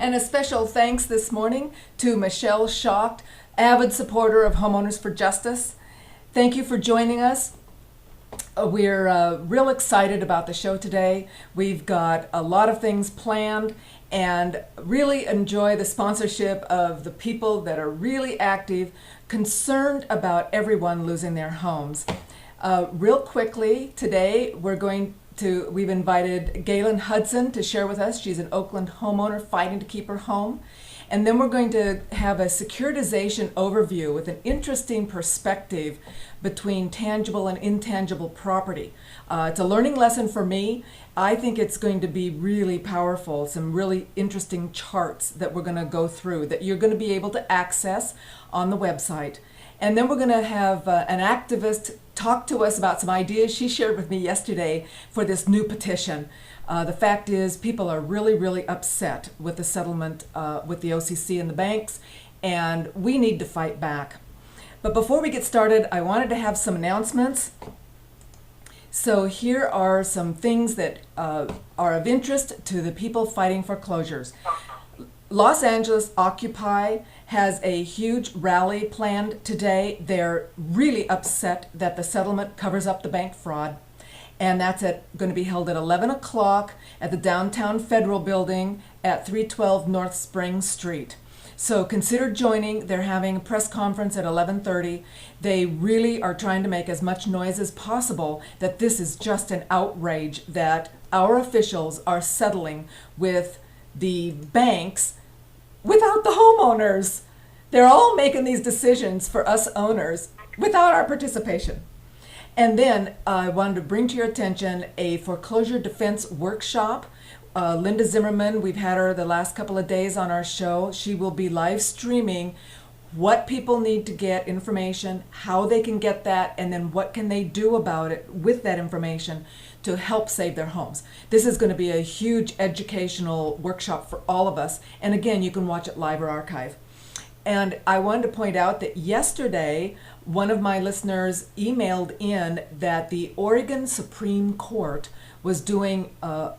And a special thanks this morning to Michelle Schacht, avid supporter of Homeowners for Justice. Thank you for joining us. We're real excited about the show today. We've got a lot of things planned and really enjoy the sponsorship of the people that are really active, concerned about everyone losing their homes. Real quickly, today we've invited Galen Hudson to share with us. She's an Oakland homeowner fighting to keep her home. And then we're going to have a securitization overview with an interesting perspective between tangible and intangible property. It's a learning lesson for me. I think it's going to be really powerful, some really interesting charts that we're going to go through that you're going to be able to access on the website. And then we're going to have an activist talk to us about some ideas she shared with me yesterday for this new petition. The fact is, people are really, really upset with the settlement with the OCC and the banks, and we need to fight back. But before we get started, I wanted to have some announcements. So here are some things that are of interest to the people fighting foreclosures. Los Angeles Occupy has a huge rally planned today. They're really upset that the settlement covers up the bank fraud. And that's going to be held at 11 o'clock at the Downtown Federal Building at 312 North Spring Street. So consider joining. They're having a press conference at 11:30. They really are trying to make as much noise as possible that this is just an outrage that our officials are settling with the banks without the homeowners. They're all making these decisions for us owners without our participation. And then I wanted to bring to your attention a foreclosure defense workshop. Linda Zimmerman, we've had her the last couple of days on our show. She will be live streaming what people need to get information, how they can get that, and then what can they do about it with that information to help save their homes. This is going to be a huge educational workshop for all of us. And again, you can watch it live or archive. And I wanted to point out that yesterday, one of my listeners emailed in that the Oregon Supreme Court was doing a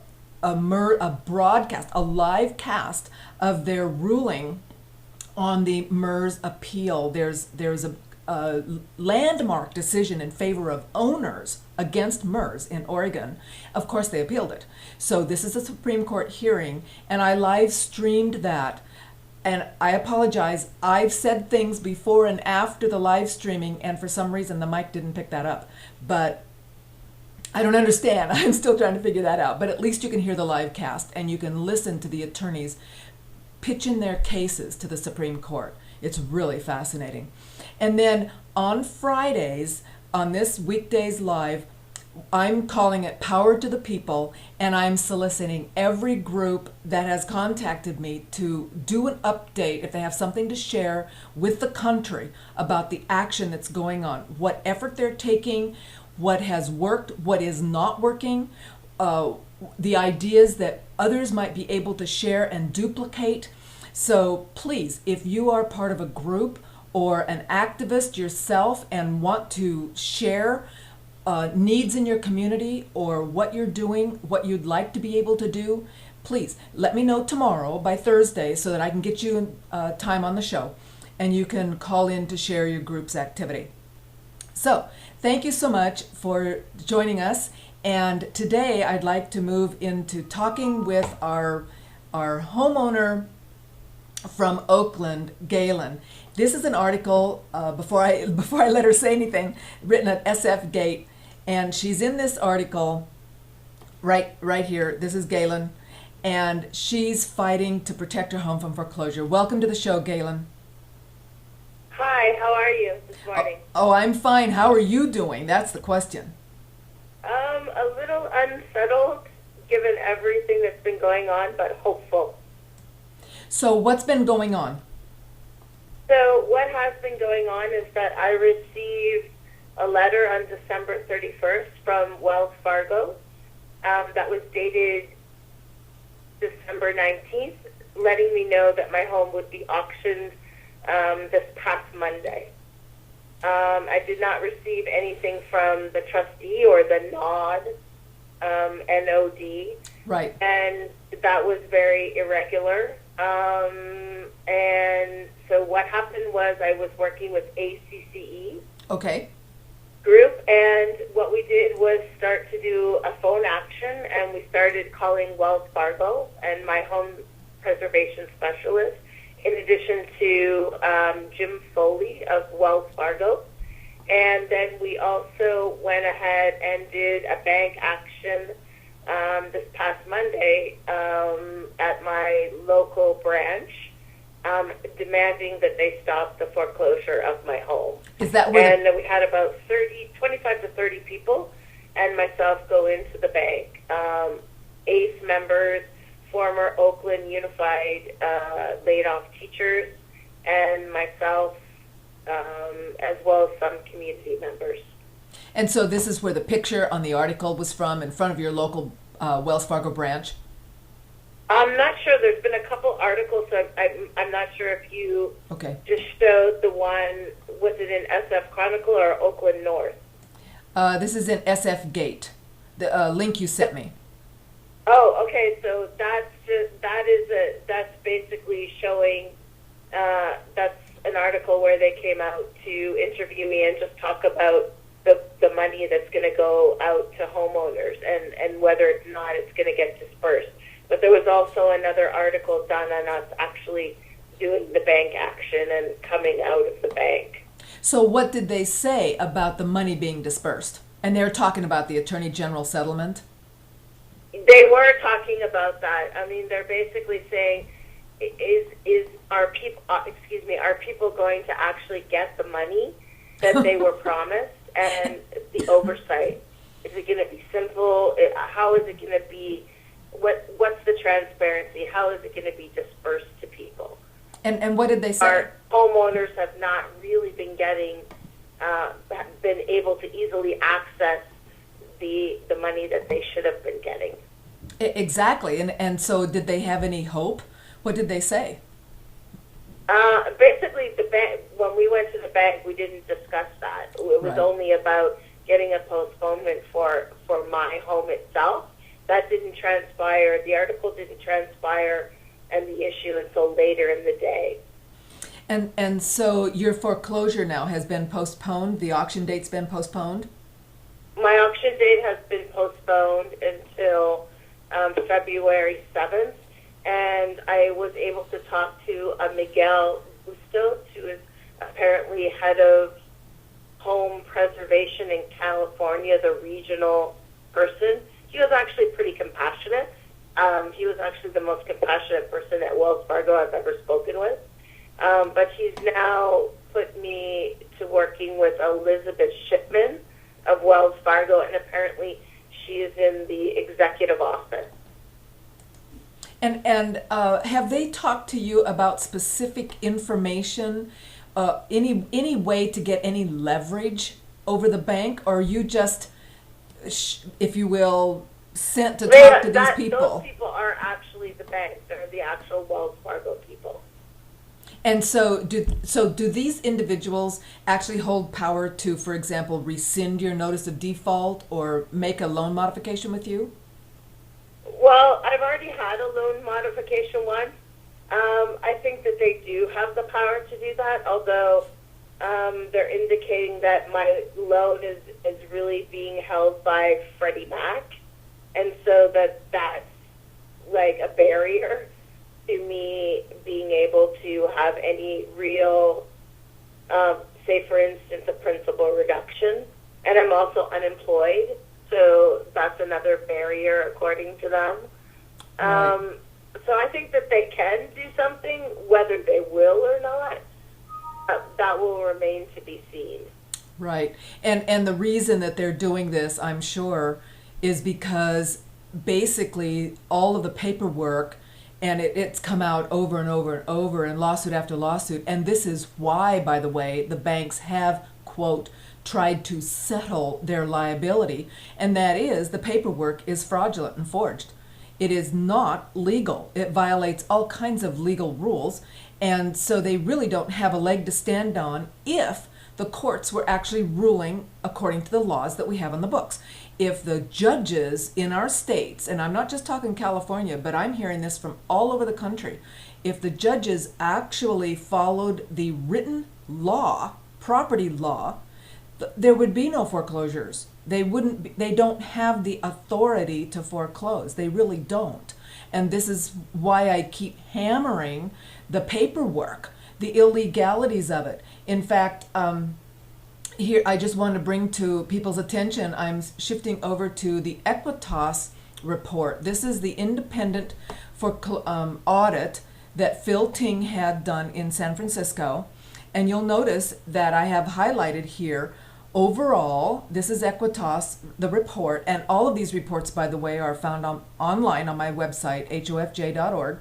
broadcast, a live cast of their ruling on the MERS appeal. There's a landmark decision in favor of owners against MERS in Oregon. Of course, they appealed it. So this is a Supreme Court hearing, and I live streamed that. And I apologize, I've said things before and after the live streaming, and for some reason the mic didn't pick that up. But I don't understand. I'm still trying to figure that out. But at least you can hear the live cast, and you can listen to the attorneys pitching their cases to the Supreme Court. It's really fascinating. And then on Fridays, on this weekdays live, I'm calling it Power to the People, and I'm soliciting every group that has contacted me to do an update if they have something to share with the country about the action that's going on, what effort they're taking, what has worked, what is not working, the ideas that others might be able to share and duplicate. So please, if you are part of a group or an activist yourself and want to share needs in your community or what you're doing, what you'd like to be able to do, please let me know tomorrow by Thursday so that I can get you time on the show and you can call in to share your group's activity. So thank you so much for joining us. And today I'd like to move into talking with our homeowner from Oakland, Galen. This is an article, before I let her say anything, written at SF Gate. And she's in this article right here. This is Galen, and she's fighting to protect her home from foreclosure. Welcome to the show, Galen. Hi, how are you this morning? Oh, I'm fine. How are you doing? That's the question. A little unsettled, given everything that's been going on, but hopeful. So what's been going on? So what has been going on is that I received a letter on December 31st from Wells Fargo that was dated December 19th, letting me know that my home would be auctioned this past Monday. I did not receive anything from the trustee or the NOD, NOD. Right. And that was very irregular. And so what happened was I was working with ACCE Okay. group, and what we did was start to do a phone action, and we started calling Wells Fargo and my home preservation specialist, in addition to Jim Foley of Wells Fargo. And then we also went ahead and did a bank action this past Monday at my local branch, demanding that they stop the foreclosure of my home. Is that where And we had about 25 to 30 people, and myself go into the bank. ACE members, former Oakland Unified laid-off teachers, and myself, as well as some community members. and so this is where the picture on the article was from, in front of your local Wells Fargo branch? I'm not sure. There's been a couple articles, so I'm not sure if you Okay. just showed the one, was it in SF Chronicle or Oakland North? This is in SF Gate, the link you sent me. Oh, okay. So that's basically showing. That's an article where they came out to interview me and just talk about the money that's going to go out to homeowners and whether or not it's going to get dispersed. But there was also another article done on us actually doing the bank action and coming out of the bank. So what did they say about the money being dispersed? And they're talking about the Attorney General settlement? They were talking about that. I mean, they're basically saying, are people going to actually get the money that they were promised, and the oversight? Is it going to be simple? How is it going to be? What's the transparency? How is it going to be dispersed to people? And what did they say? Our homeowners have not really been been able to easily access the money that they should have been getting. Exactly. And so did they have any hope? What did they say? Basically, the bank. When we went to the bank, we didn't discuss that. It was Right. only about getting a postponement for my home itself. That didn't transpire. The article didn't transpire, and the issue until later in the day. And so your foreclosure now has been postponed? The auction date's been postponed? My auction date has been postponed until February 7th, and I was able to talk to Miguel Bustos, who is apparently head of home preservation in California, the regional person. He was actually pretty compassionate. He was actually the most compassionate person at Wells Fargo I've ever spoken with. But he's now put me to working with Elizabeth Shipman of Wells Fargo, and apparently she is in the executive office. And have they talked to you about specific information, any way to get any leverage over the bank, or are you just, if you will, sent to talk to these people? Those people are actually the bank. They're the actual Wells Fargo people. And so do these individuals actually hold power to, for example, rescind your notice of default or make a loan modification with you? Well, I've already had a loan modification once. I think that they do have the power to do that, although they're indicating that my loan is really being held by Freddie Mac, and so that's like a barrier to me being able to have any real, say for instance, a principal reduction. And I'm also unemployed, so that's another barrier according to them. Right. So I think that they can do something. Whether they will or not, that will remain to be seen. Right. And the reason that they're doing this, I'm sure, is because basically all of the paperwork, and it's come out over and over and over in lawsuit after lawsuit. And this is why, by the way, the banks have, quote, tried to settle their liability. And that is, the paperwork is fraudulent and forged. It is not legal. It violates all kinds of legal rules. And so they really don't have a leg to stand on if the courts were actually ruling according to the laws that we have on the books. If the judges in our states, and I'm not just talking California, but I'm hearing this from all over the country, if the judges actually followed the written law, property law, there would be no foreclosures. They don't have the authority to foreclose. They really don't. And this is why I keep hammering the paperwork, the illegalities of it. In fact, here I just want to bring to people's attention, I'm shifting over to the Equitas report. This is the independent audit that Phil Ting had done in San Francisco. And you'll notice that I have highlighted here, overall, this is Equitas, the report, and all of these reports, by the way, are found online on my website, hofj.org.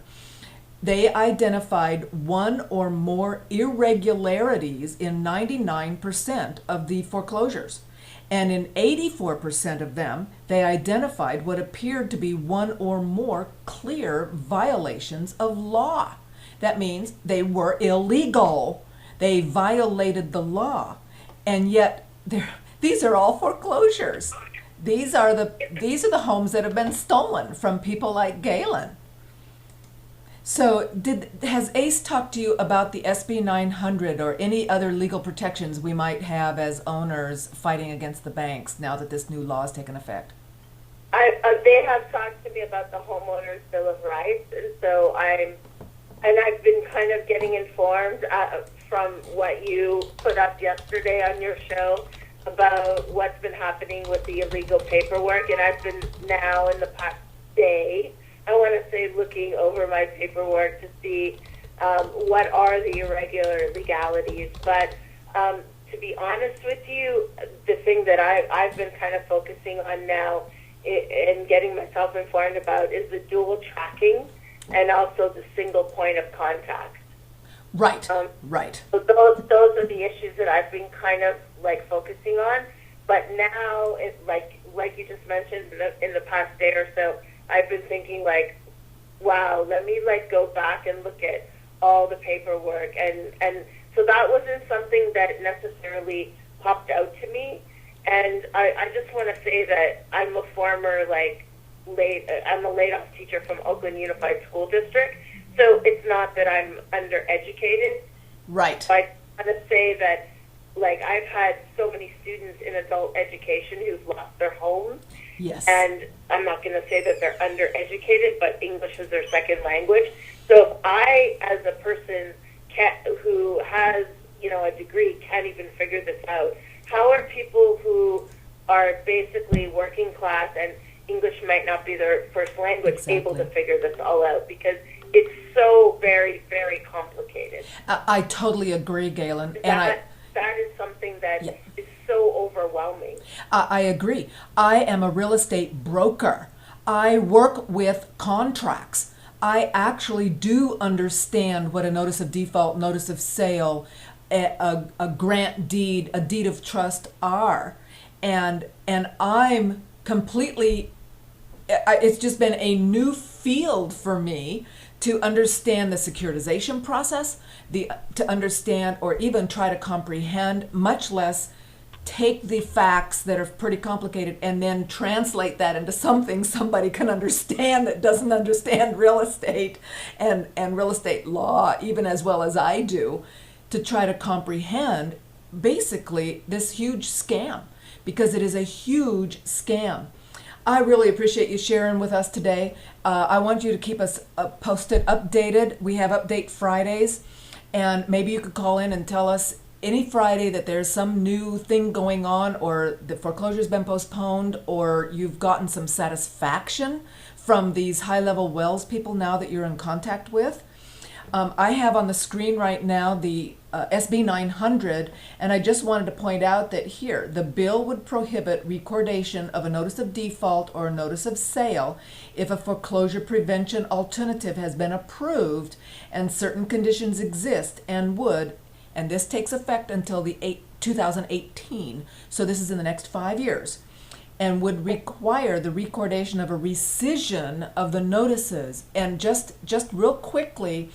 They identified one or more irregularities in 99% of the foreclosures. And in 84% of them, they identified what appeared to be one or more clear violations of law. That means they were illegal. They violated the law. And yet, these are all foreclosures. These are the homes that have been stolen from people like Galen. So has ACE talked to you about the SB 900 or any other legal protections we might have as owners fighting against the banks now that this new law has taken effect? They have talked to me about the homeowners bill of rights, and so I've been kind of getting informed from what you put up yesterday on your show about what's been happening with the illegal paperwork, and I've been now in the past day, I want to say, looking over my paperwork to see what are the irregular legalities. But to be honest with you, the thing that I've been kind of focusing on now and getting myself informed about is the dual tracking and also the single point of contact. Right, right. So those are the issues that I've been kind of like focusing on. But now, like you just mentioned, in the past day or so, I've been thinking like, wow, let me like go back and look at all the paperwork, and so that wasn't something that necessarily popped out to me. And I just want to say that I'm a former I'm a laid-off teacher from Oakland Unified School District, so it's not that I'm undereducated. Right. But I want to say that like I've had so many students in adult education who've lost their homes. Yes. And I'm not going to say that they're undereducated, but English is their second language. So if I, as a person who has, a degree, can't even figure this out, how are people who are basically working class and English might not be their first language able to figure this all out? Because it's so very, very complicated. I totally agree, Galen. That is something that is so overwhelming. I agree. I am a real estate broker. I work with contracts. I actually do understand what a notice of default, notice of sale, a grant deed, a deed of trust are. And I'm completely, it's just been a new field for me to understand the securitization process, to understand or even try to comprehend, much less take the facts that are pretty complicated and then translate that into something somebody can understand that doesn't understand real estate and real estate law even as well as I do, to try to comprehend basically this huge scam, because it is a huge scam. I really appreciate you sharing with us today. I want you to keep us posted, updated. We have update Fridays, and maybe you could call in and tell us any Friday that there's some new thing going on, or the foreclosure's been postponed, or you've gotten some satisfaction from these high-level Wells people now that you're in contact with. I have on the screen right now the SB 900, and I just wanted to point out that here, the bill would prohibit recordation of a notice of default or a notice of sale if a foreclosure prevention alternative has been approved and certain conditions exist, and this takes effect until the 2018, so this is in the next 5 years, and would require the recordation of a rescission of the notices. And just real quickly,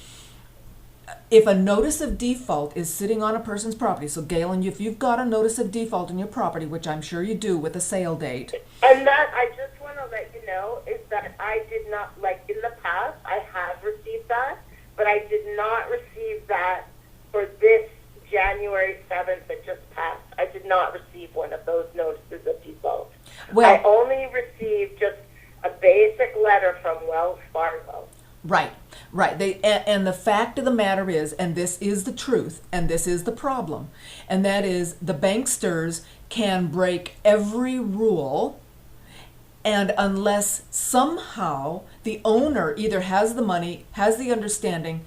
if a notice of default is sitting on a person's property, so Galen, if you've got a notice of default on your property, which I'm sure you do with a sale date. And that, I just want to let you know, is that I did not, like in the past, I have received that, but I did not receive that for this January 7th that just passed. I did not receive one of those notices of default. Well, I only received just a basic letter from Wells Fargo. right. And the fact of the matter is, and this is the truth, and this is the problem, and that is the banksters can break every rule, and unless somehow the owner either has the money, has the understanding,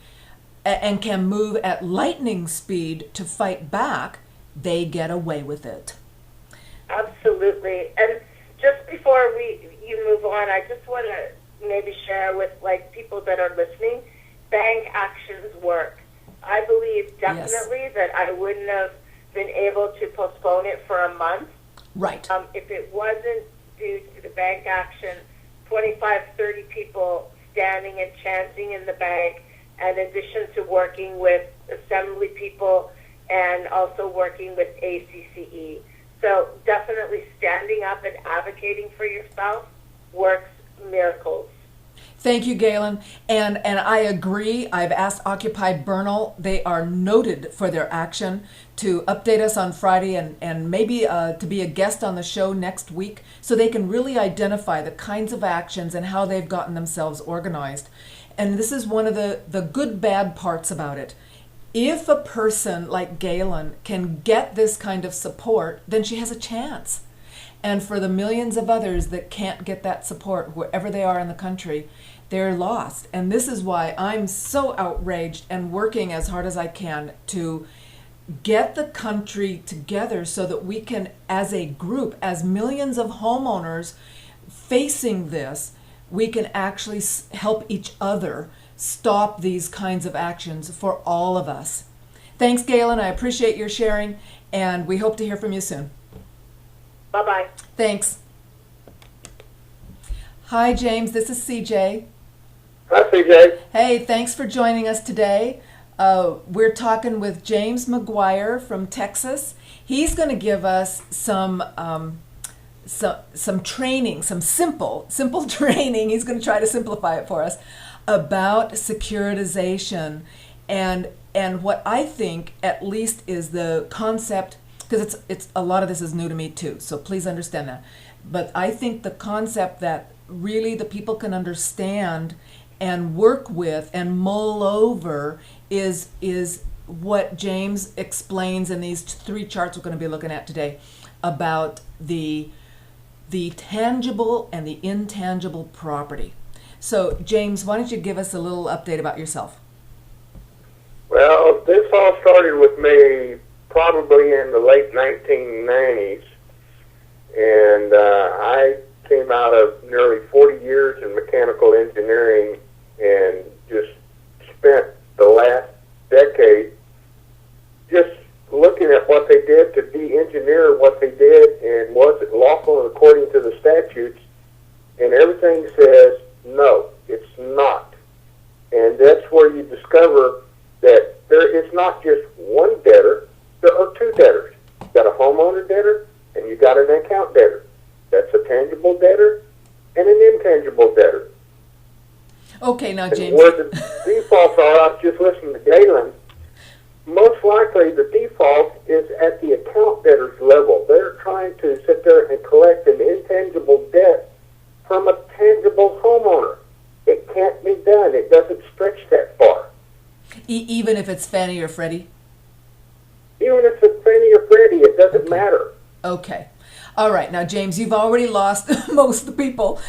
and can move at lightning speed to fight back, they get away with it. Absolutely. And just before you move on, I just want to maybe share with people that are listening, bank actions work. I believe definitely that I wouldn't have been able to postpone it for a month. Right. If it wasn't due to the bank action, 25, 30 people standing and chanting in the bank, in addition to working with assembly people and also working with ACCE. So definitely standing up and advocating for yourself works miracles. Thank you, Galen. And I agree. I've asked Occupy Bernal. They are noted for their action to update us on Friday and maybe to be a guest on the show next week so they can really identify the kinds of actions and how they've gotten themselves organized. And this is one of the good, bad parts about it. If a person like Galen can get this kind of support, then she has a chance. And for the millions of others that can't get that support wherever they are in the country, they're lost. And this is why I'm so outraged and working as hard as I can to get the country together so that we can, as a group, as millions of homeowners facing this, we can actually help each other stop these kinds of actions for all of us. Thanks, Galen. I appreciate your sharing, and we hope to hear from you soon. Bye-bye. Thanks. Hi, James. This is CJ. Hi, CJ. Hey, thanks for joining us today. We're talking with James McGuire from Texas. He's going to give us some training, some simple training. He's going to try to simplify it for us about securitization and what I think at least is the concept, because it's a lot of this is new to me too, so please understand that. But I think the concept that really the people can understand and work with and mull over is what James explains in these three charts we're going to be looking at today about the tangible and the intangible property. So, James, why don't you give us a little update about yourself? Well, this all started with me probably in the late 1990s, and I came out of nearly 40 years in mechanical engineering and just spent the last decade just looking at what they did to de-engineer what they did and was it lawful according to the statutes, and everything says no, it's not. And that's where you discover that it's not just one debtor, there are two debtors. You've got a homeowner debtor and you've got an account debtor. That's a tangible debtor and an intangible debtor. Okay, now, James. And where the defaults are, I was just listening to Galen, most likely the default is at the account debtor's level. They're trying to sit there and collect an intangible debt from a tangible homeowner. It can't be done. It doesn't stretch that far. Even if it's Fannie or Freddie? Even if it's Fannie or Freddie, it doesn't matter. Okay. All right. Now, James, you've already lost most of the people.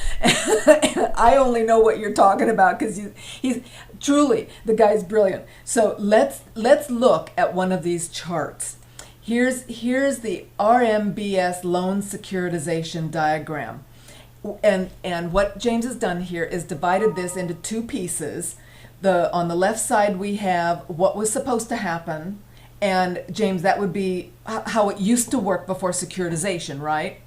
I only know what you're talking about because he's truly, the guy's brilliant. So let's look at one of these charts. Here's the RMBS loan securitization diagram. And what James has done here is divided this into two pieces. On the left side, we have what was supposed to happen. And James, that would be how it used to work before securitization, right?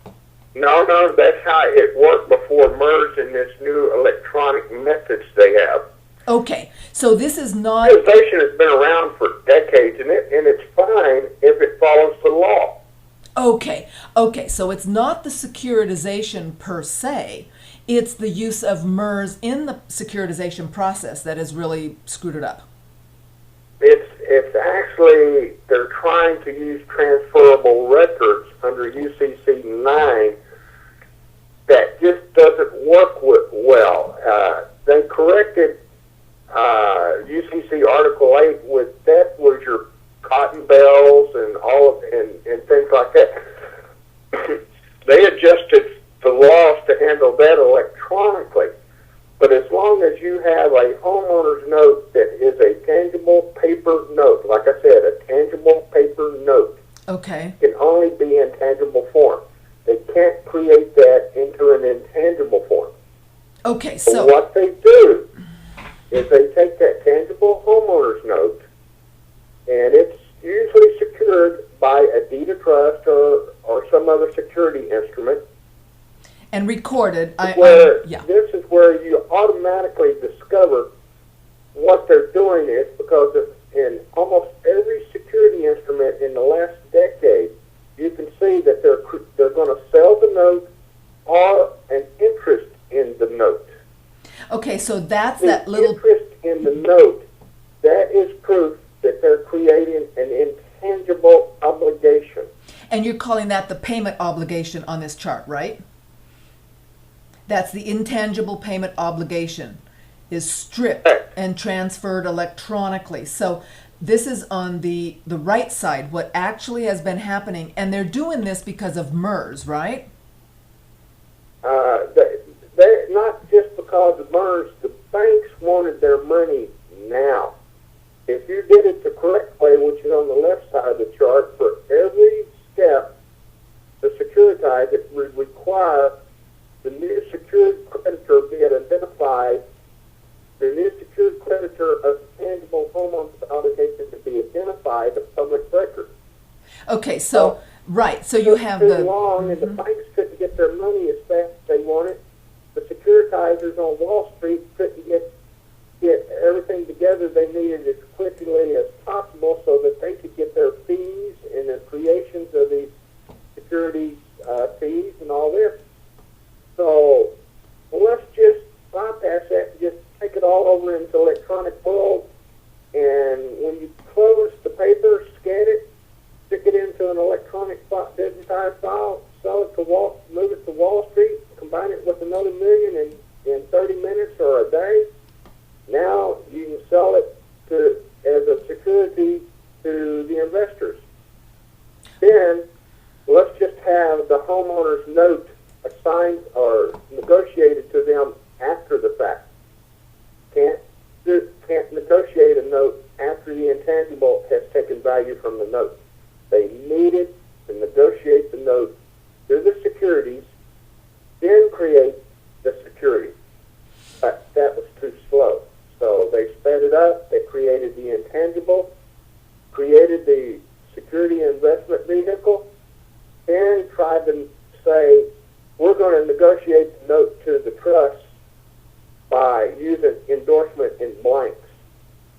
No, that's how it worked before MERS and this new electronic methods they have. Okay, so this is not... Securitization has been around for decades, and it's fine if it follows the law. Okay, so it's not the securitization per se. It's the use of MERS in the securitization process that has really screwed it up. It's actually, they're trying to use transferable records under UCC 9 that just doesn't work well. They corrected UCC Article 8 with that was your cotton bells and and things like that. They adjusted the laws to handle that electronically. But as long as you have a homeowner's note that is a tangible paper note, like I said, a tangible paper note, Okay. can only be in tangible form. They can't create that into an intangible form. Okay, So so what they do is they take that tangible homeowner's note, and it's usually secured by a deed of trust or some other security instrument. and recorded. Yeah. This is where you automatically discover what they're doing is because in almost every security instrument in the last decade, you can see that they're going to sell the note or an interest in the note. Okay, so that's The that little. interest in the note, that is proof that they're creating an intangible obligation. And you're calling that the payment obligation on this chart, right? That's the intangible payment obligation is stripped Correct. and transferred electronically. So this is on the right side, what actually has been happening. And they're doing this because of MERS, right? They're not just because of MERS. The banks wanted their money now. If you did it the correct way, which is on the left side of the chart, for every step to securitize, it would require the new secured creditor being identified, the new secured creditor of tangible homeowner's obligation to be identified, a public record. Okay, so, right, so you have too the. long, and the banks couldn't get their money as fast as they wanted. The securitizers on Wall Street couldn't get everything together they needed as quickly as possible so that they could get their fees and the creations of these securities fees and all this. So let's just bypass that and just take it all over into electronic world. And when you close the paper, scan it, stick it into an electronic digitized file, sell it to move it to Wall Street, combine it with another million in 30 minutes or a day. Now you can sell it as a security to the investors. Then let's just have the homeowner's note assigned or negotiated to them after the fact. Can't negotiate a note after the intangible has taken value from the note. They needed to negotiate the note through the securities, then create the security. But that was too slow. So they sped it up, they created the intangible, created the security investment vehicle, and tried to say, we're going to negotiate the note to the trust by using endorsement in blanks.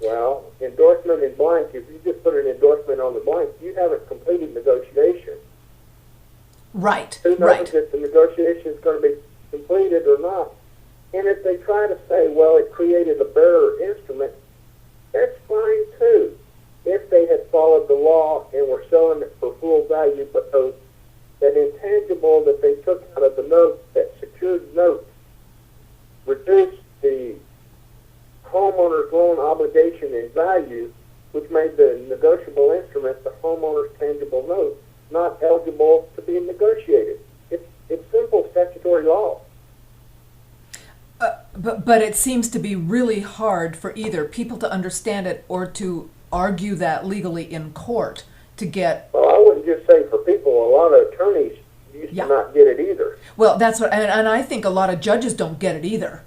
Well, endorsement in blank, if you just put an endorsement on the blank, you haven't completed negotiation. Right, Who knows right. if the negotiation is going to be completed or not? And if they try to say, well, it created a bearer instrument, that's fine too. If they had followed the law and were selling it for full value, but that intangible that they took out of the note, that secured note, reduced the homeowner's loan obligation in value, which made the negotiable instrument, the homeowner's tangible note, not eligible to be negotiated. It's simple statutory law. But it seems to be really hard for either people to understand it or to argue that legally in court to get. Well, I wouldn't just say for people. A lot of attorneys used to not get it either. Well, that's what, and I think a lot of judges don't get it either.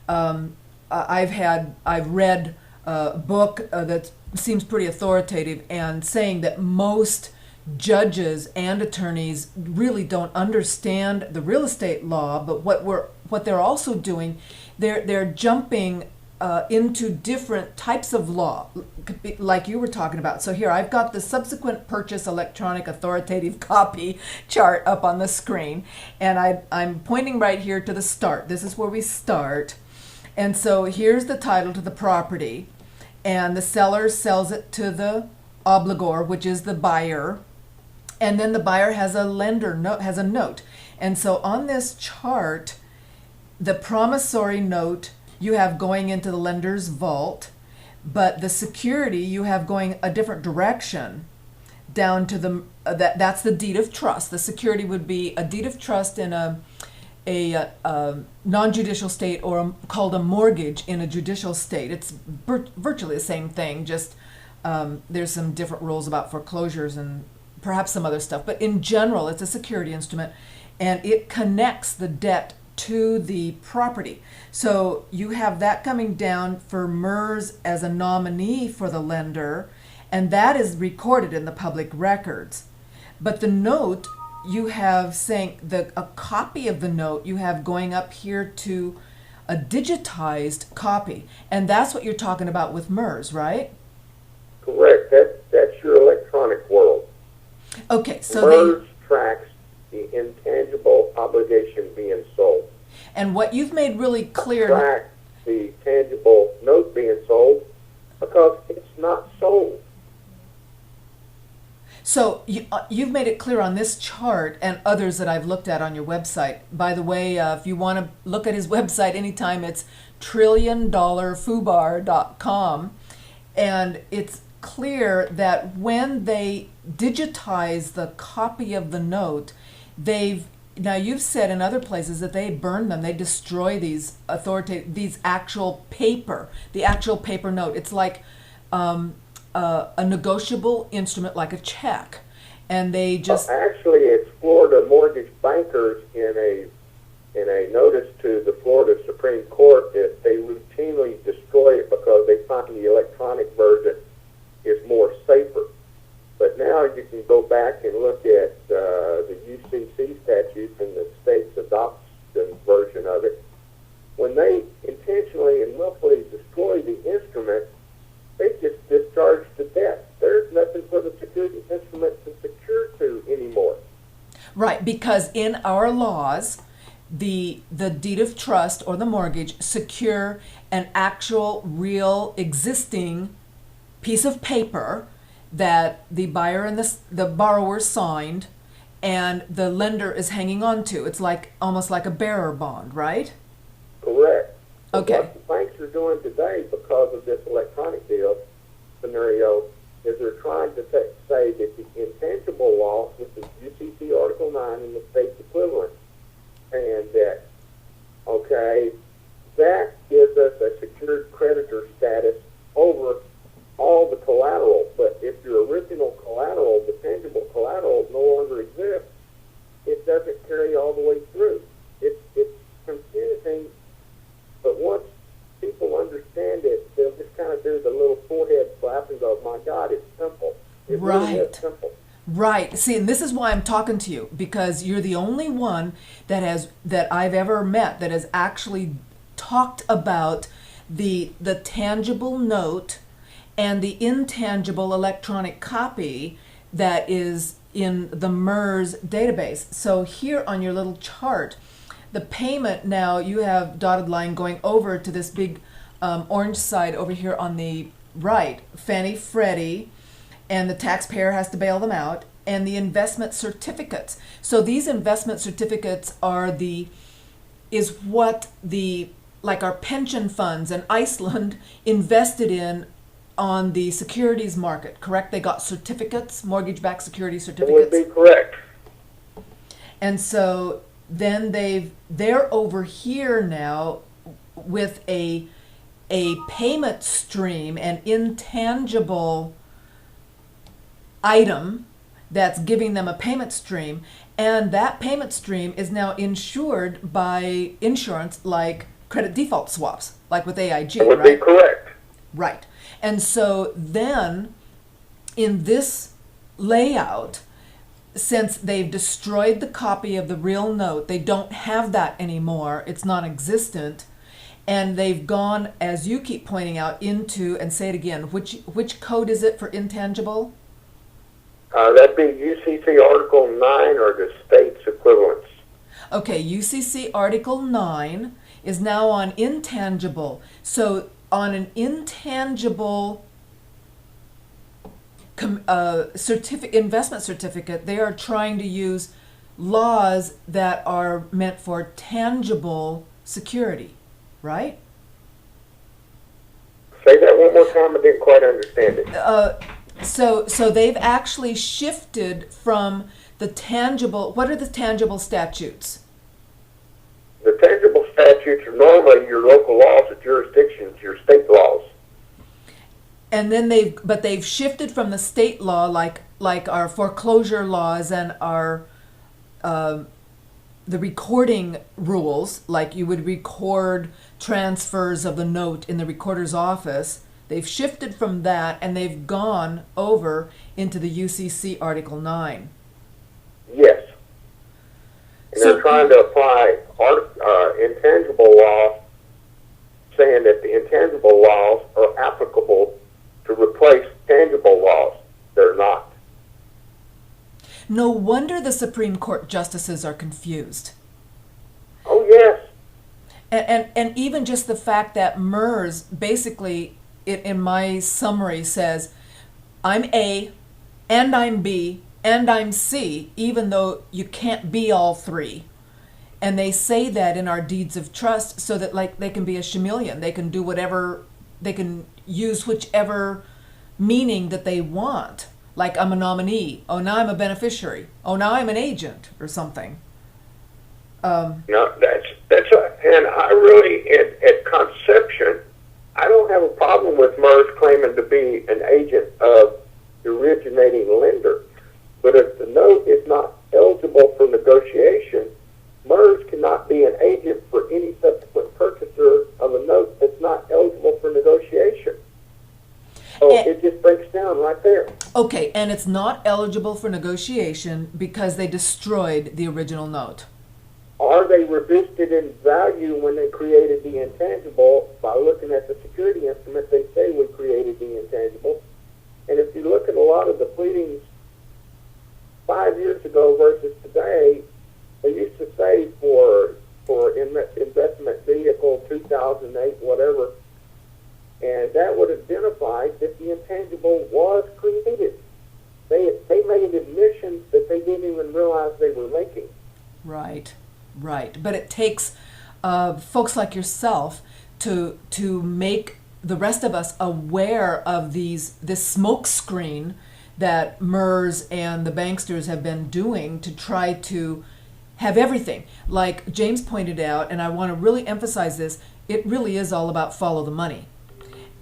I've read a book that seems pretty authoritative and saying that most judges and attorneys really don't understand the real estate law, but what they're also doing, they're jumping into different types of law, like you were talking about. So here, I've got the subsequent purchase electronic authoritative copy chart up on the screen, and I'm pointing right here to the start. This is where we start. And so here's the title to the property, and the seller sells it to the obligor, which is the buyer, and then the buyer has a note. And so on this chart, the promissory note you have going into the lender's vault, but the security you have going a different direction down to the that's the deed of trust. The security would be a deed of trust in a non-judicial state, or called a mortgage in a judicial state. It's virtually the same thing, just there's some different rules about foreclosures and perhaps some other stuff, but in general it's a security instrument, and it connects the debt to the property. So you have that coming down for MERS as a nominee for the lender, and that is recorded in the public records. But the note you have saying a copy of the note you have going up here to a digitized copy, and that's what you're talking about with MERS, right? Correct. That's your electronic world. Okay, so MERS tracks the intangible obligation being sold. And what you've made really clear, Track the tangible note being sold, because it's not sold. so you've made it clear on this chart and others that I've looked at on your website. By the way, if you want to look at his website anytime, it's $1,000,000,000fubar.com, and it's clear that when they digitize the copy of the note, now you've said in other places that they burn them, they destroy these actual paper, the actual paper note. It's like a negotiable instrument, like a check, and they just Actually, it's Florida mortgage bankers in a notice to the Florida Supreme Court that they routinely destroy it because they find the electronic version is more safer. But now you can go back and look at the UCC statutes and the state's adoption version of it. When they intentionally and willfully destroy the instrument, they just discharge the debt. There's nothing for the security instrument to secure to anymore. right, because in our laws, the deed of trust or the mortgage secure an actual, real, existing piece of paper that the buyer and the borrower signed, and the lender is hanging on to. It's like almost like a bearer bond, right? Correct. Okay. What the banks are doing today, because of this electronic deal scenario, is they're trying to say that the intangible law, which is UCC Article 9 in the state's equivalent, and that, okay, that gives us a secured creditor status over all the collateral. But if your original collateral, the tangible collateral, no longer exists, it doesn't carry all the way through. It's confusing, but once people understand it, they'll just kind of do the little forehead slap and go, "My God, it's simple." It really is simple. Right. See, and this is why I'm talking to you, because you're the only one that I've ever met that has actually talked about the tangible note and the intangible electronic copy that is in the MERS database. So here on your little chart, the payment now, you have dotted line going over to this big orange side over here on the right, Fannie, Freddie, and the taxpayer has to bail them out, and the investment certificates. So these investment certificates is what like our pension funds in Iceland invested in on the securities market, correct? They got certificates, mortgage-backed security certificates. It would be correct. And so then they're over here now with a payment stream, an intangible item that's giving them a payment stream, and that payment stream is now insured by insurance like credit default swaps, like with AIG, It would right? be correct. Right. And so then in this layout, since they've destroyed the copy of the real note, they don't have that anymore, it's non-existent, And they've gone, as you keep pointing out, into, and say it again, which code is it for intangible? That'd be UCC Article 9 or the state's equivalents. Okay, UCC Article 9 is now on intangible. So on an intangible investment certificate, they are trying to use laws that are meant for tangible security, right? Say that one more time. I didn't quite understand it. So they've actually shifted from the tangible. What are the tangible statutes? The tangible statutes are normally your local laws, the jurisdictions, your state laws. And then they've shifted from the state law, like our foreclosure laws and our the recording rules, like you would record transfers of the note in the recorder's office. They've shifted from that and they've gone over into the UCC Article 9. Yes. And they're trying to apply intangible law, saying that the intangible laws are applicable to replace tangible laws. They're not. No wonder the Supreme Court justices are confused. Oh, yes. And even just the fact that MERS basically, in my summary, says, I'm A, and I'm B, and I'm C, even though you can't be all three. And they say that in our deeds of trust so that like they can be a chameleon. They can do whatever, they can use whichever meaning that they want. Like I'm a nominee. Oh, now I'm a beneficiary. Oh, now I'm an agent or something. No, that's and I really, at conception, I don't have a problem with MERS claiming to be an agent of the originating lender. But if the note is not eligible for negotiation, MERS cannot be an agent for any subsequent purchaser of a note that's not eligible for negotiation. So it just breaks down right there. Okay, and it's not eligible for negotiation because they destroyed the original note. Or they reduced it in value when they created the intangible by looking at the security instrument. They say we created the intangible. And if you look at a lot of the pleadings 5 years ago versus today, they used to say for investment vehicle 2008, whatever, and that would identify that the intangible was created. They made admissions that they didn't even realize they were making. Right. But it takes folks like yourself to make the rest of us aware of this smoke screen that MERS and the banksters have been doing to try to have everything. Like James pointed out, and I want to really emphasize this, it really is all about follow the money.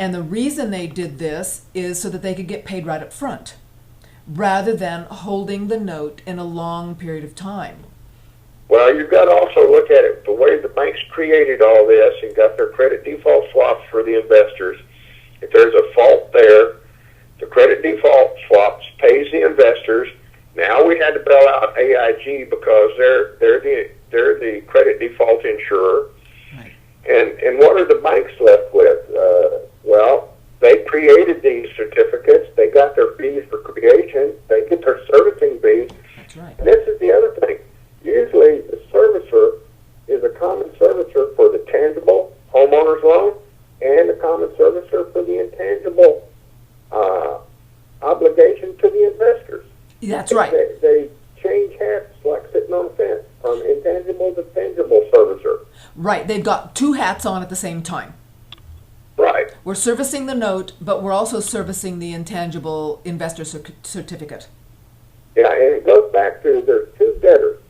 And the reason they did this is so that they could get paid right up front, rather than holding the note in a long period of time. Well, you've got to also look at it the way the banks created all this and got their credit default swaps for the investors. If there's a fault there, the credit default swaps pays the investors. Now we had to bail out AIG because they're the credit default insurer. Right. And what are the banks left with? Well, they created these certificates. They got their fees for creation. They get their servicing fees. That's right. And this is the other thing. Usually the servicer is a common servicer for the tangible homeowner's loan and a common servicer for the intangible obligation to the investors. That's right. They change hats like sitting on a fence from intangible to tangible servicer. Right. They've got two hats on at the same time. Right. We're servicing the note, but we're also servicing the intangible investor certificate. Yeah, and it goes back to there's two debtors,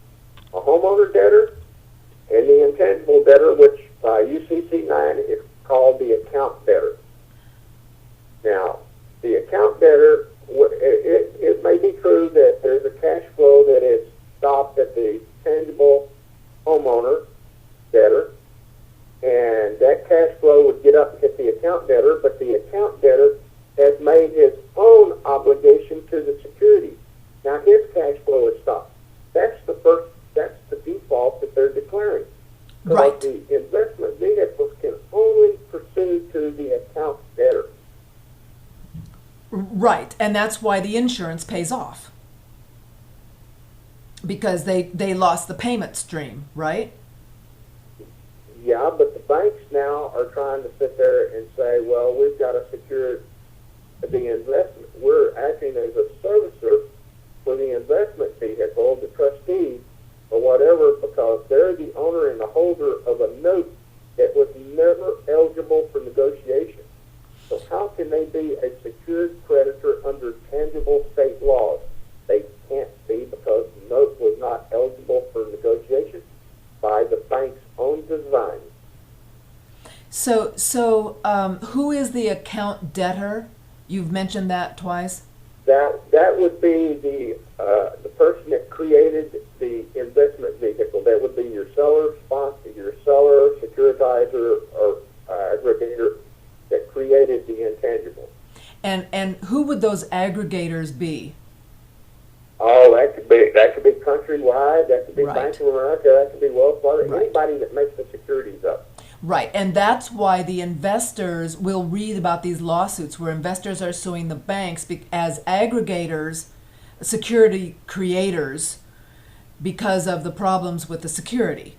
a homeowner debtor and the intangible debtor, which by UCC 9 is called the account debtor. Now, the account debtor, it may be true that there's a cash flow that is stopped at the tangible homeowner debtor, and that cash flow would get up and hit the account debtor, but the account debtor has made his own obligation to the security. Now his cash flow is stopped. That's the default that they're declaring. So Right. the investment vehicles can And that's why the insurance pays off. Because they lost the payment stream, right? Yeah, but the banks now are trying to sit there and say, well, we've got to secure the investment. We're acting as a servicer for the investment vehicle, the trustee, or whatever, because they're the owner and the holder of a note that was never eligible for negotiation. So how can they be a secured creditor under tangible state laws? They can't be, because the note was not eligible for negotiation by the bank's own design. So who is the account debtor? You've mentioned that twice. That would be the person that created the investment vehicle. That would be your seller, sponsor, your seller, securitizer, or aggregator that created the intangible. And who would those aggregators be? Oh, that could be Countrywide. That could be Right. Bank of America. That could be Wells Fargo. Right. Anybody that makes the securities up. Right, and that's why the investors will read about these lawsuits where investors are suing the banks as aggregators, security creators, because of the problems with the security.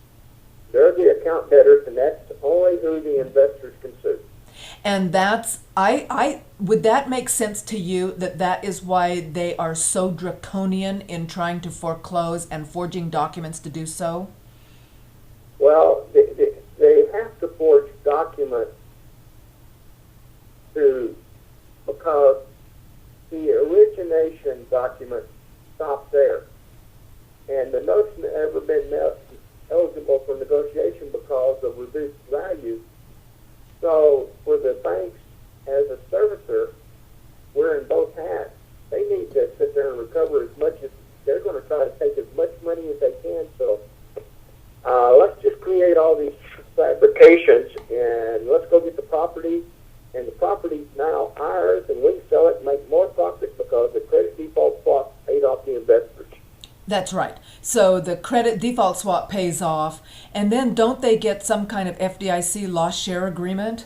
They're the account debtors, and that's only who the investors can sue. And that's, I would that make sense to you, that is why they are so draconian in trying to foreclose and forging documents to do so? Well, they have to forge documents because the origination document stopped there. And the note's never been eligible for negotiation because of reduced value. So for the banks as a servicer, we're in both hats. They need to sit there and recover as much as they're going to try to take as much money as they can. So let's just create all these fabrications and let's go get the property. And the property's now ours, and we can sell it and make more profit because the credit default swap paid off the investors. That's right. So the credit default swap pays off, and then don't they get some kind of FDIC loss share agreement?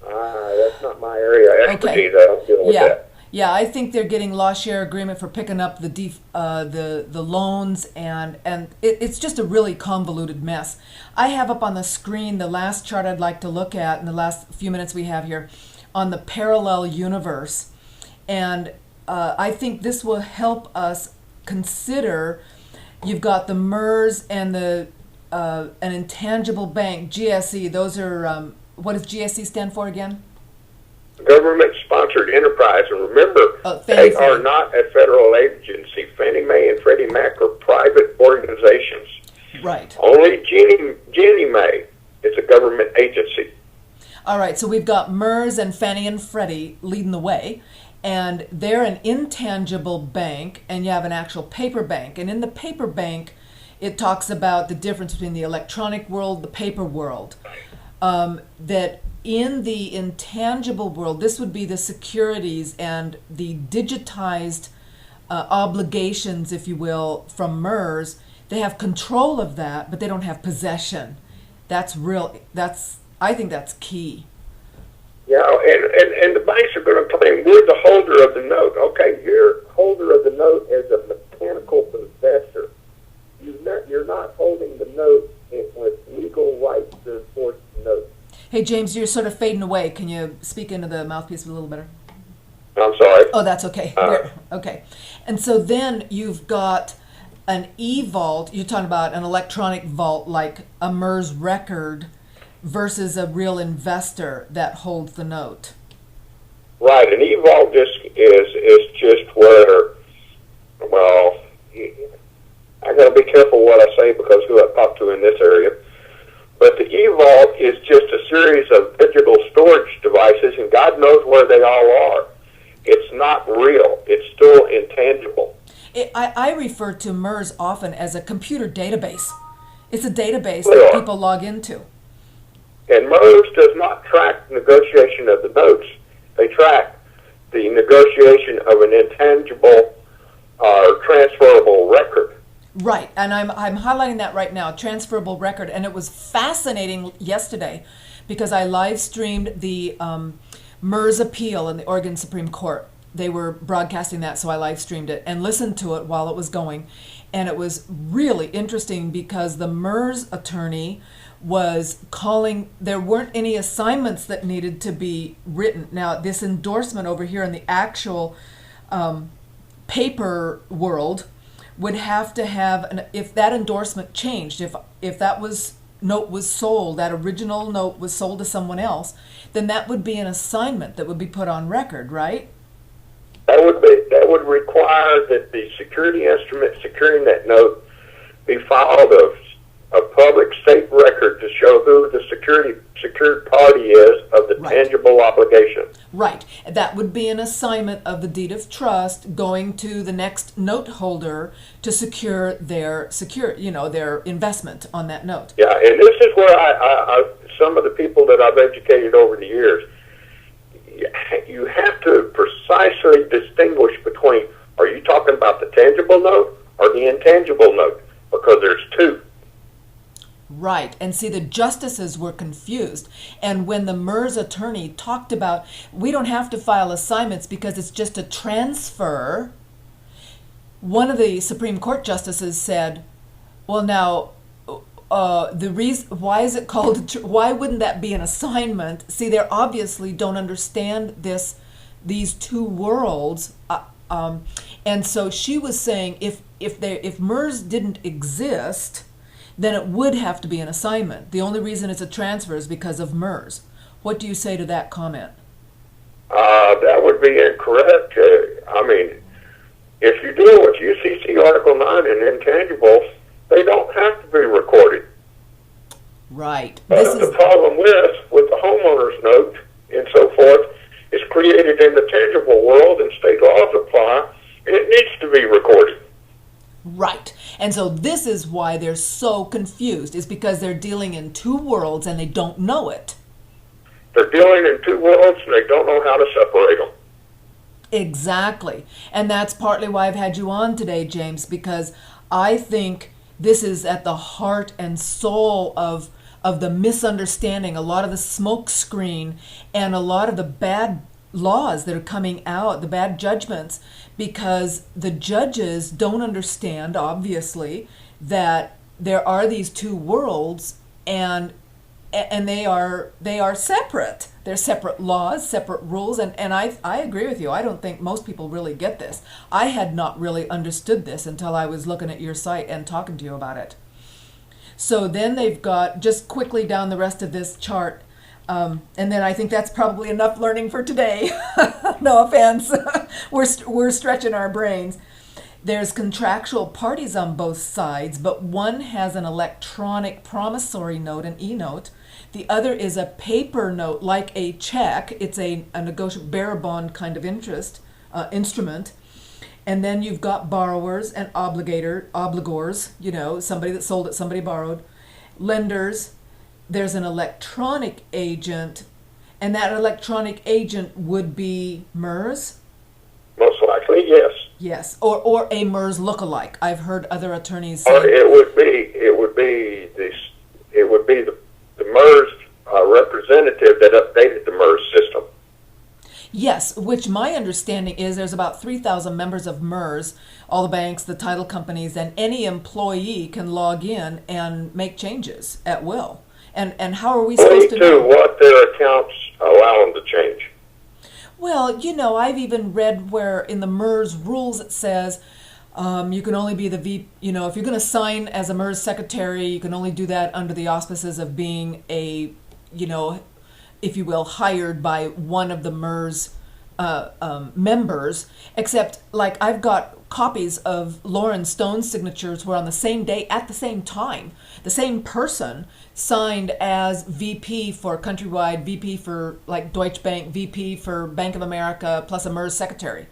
That's not my area of expertise. Okay. I don't deal with that. Yeah, I think they're getting loss share agreement for picking up the loans, and it's just a really convoluted mess. I have up on the screen the last chart I'd like to look at in the last few minutes we have here on the parallel universe, and I think this will help us consider. You've got the MERS and an intangible bank, GSE. Those are what does GSE stand for again? Government-sponsored enterprise, and remember, they are not a federal agency. Fannie Mae and Freddie Mac are private organizations. Right. Only Ginnie Mae is a government agency. All right, so we've got MERS and Fannie and Freddie leading the way, and they're an intangible bank, and you have an actual paper bank. And in the paper bank, it talks about the difference between the electronic world, the paper world. That in the intangible world, this would be the securities and the digitized obligations, if you will, from MERS. They have control of that, but they don't have possession. I think that's key. Yeah, and the banks are going to claim we're the holder of the note. Okay, you're holder of the note as a mechanical possessor. You're not holding the note with legal rights to enforce the note. Hey, James, you're sort of fading away. Can you speak into the mouthpiece a little better? I'm sorry. Oh, that's okay. Okay. And so then you've got an e-vault. You're talking about an electronic vault like a MERS record versus a real investor that holds the note. Right. An e-vault is just where, well, I got to be careful what I say because who I talk to in this area. But the e-vault is just a series of digital storage devices, and God knows where they all are. It's not real. It's still intangible. I refer to MERS often as a computer database. It's a database that people log into. And MERS does not track negotiation of the notes. They track the negotiation of an intangible or transferable record. Right, and I'm highlighting that right now, transferable record, and it was fascinating yesterday because I live streamed the MERS appeal in the Oregon Supreme Court, they were broadcasting that, so I live streamed it and listened to it while it was going. And it was really interesting because the MERS attorney was calling, there weren't any assignments that needed to be written. Now, this endorsement over here in the actual paper world would have to have, if that endorsement changed, if that note was sold, that original note was sold to someone else, then that would be an assignment that would be put on record, right? That would require that the security instrument securing that note be filed a public state record to show who the secured party is of the tangible obligation. Right. That would be an assignment of the deed of trust going to the next note holder to secure their their investment on that note. Yeah, and this is where I some of the people that I've educated over the years, you have to precisely distinguish between, are you talking about the tangible note or the intangible note? Because there's two. Right. And see, the justices were confused. And when the MERS attorney talked about, we don't have to file assignments because it's just a transfer, one of the Supreme Court justices said, well, now, the reason, why is it called, why wouldn't that be an assignment? See, they obviously don't understand these two worlds. And so she was saying if MERS didn't exist, then it would have to be an assignment. The only reason it's a transfer is because of MERS. What do you say to that comment? That would be incorrect. I mean, if you deal with UCC Article 9 and intangibles, they don't have to be recorded. Right. The problem with the homeowner's note and so forth is created in the tangible world, and state laws apply, and it needs to be recorded. Right. And so this is why they're so confused, is because they're dealing in two worlds and they don't know it. They're dealing in two worlds and they don't know how to separate them. Exactly. And that's partly why I've had you on today, James, because I think this is at the heart and soul of the misunderstanding, a lot of the smoke screen, and a lot of the bad laws that are coming out, the bad judgments, because the judges don't understand, obviously, that there are these two worlds, and they are separate. They're separate laws, separate rules, and I agree with you. I don't think most people really get this. I had not really understood this until I was looking at your site and talking to you about it. So then they've got, just quickly down the rest of this chart, and then I think that's probably enough learning for today. No offense. We're stretching our brains. There's contractual parties on both sides, but one has an electronic promissory note, an e-note. The other is a paper note, like a check. It's a negotiable bearer bond kind of instrument. And then you've got borrowers and obligors, somebody that sold it, somebody borrowed. Lenders. There's an electronic agent, and that electronic agent would be MERS? Most likely, yes. Yes, or a MERS lookalike. I've heard other attorneys say. Or it would be the MERS representative that updated the MERS system. Yes, which my understanding is there's about 3,000 members of MERS, all the banks, the title companies, and any employee can log in and make changes at will. And how are we supposed to know? What their accounts allow them to change. Well, I've even read where in the MERS rules it says you can only be the if you're going to sign as a MERS secretary, you can only do that under the auspices of being a, if you will, hired by one of the MERS members, except like I've got copies of Lauren Stone's signatures where on the same day, at the same time, the same person signed as VP for Countrywide, VP for like Deutsche Bank, VP for Bank of America, plus a MERS secretary.